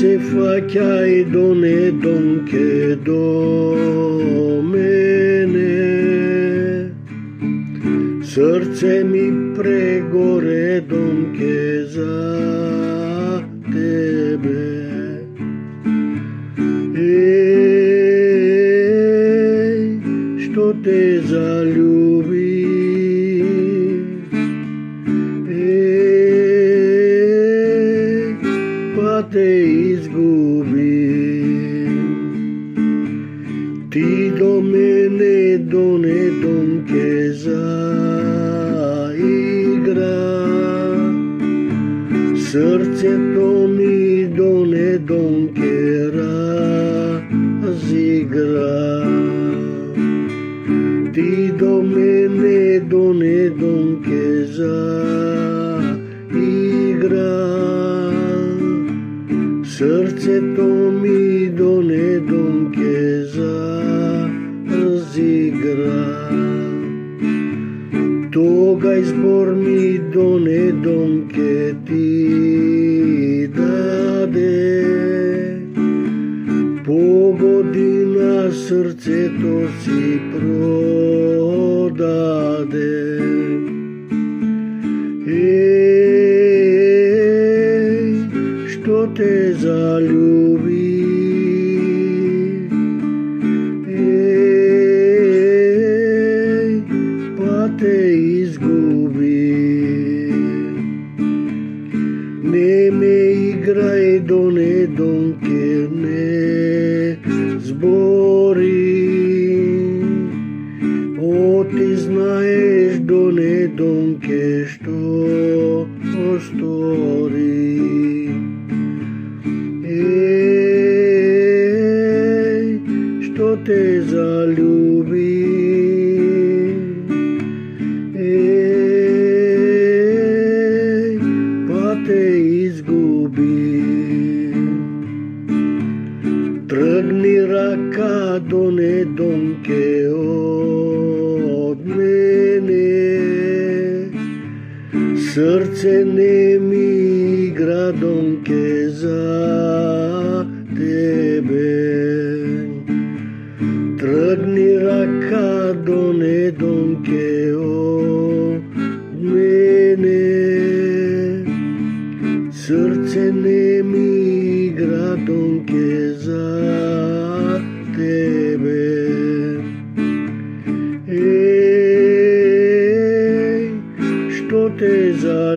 се фаќај донедонке до мене, срце ми прегоре донке за тебе. Што те залюби, па те изгуби. Ти до мене донедонке заигра, срцето ми донедонке разигра. Ти до мене донедонке заигра, срцето ми донедонке разигра. Тога избор ми донедонке ти даде, погоди на срцето си продаде. Што те залюби, па те изгуби. Не ме играј донедонке, не збори, ти знаеш донедонке што стори. Што те залюби, па те изгуби. Тргни рака донедонке од мене, срце не ми игра донке за те.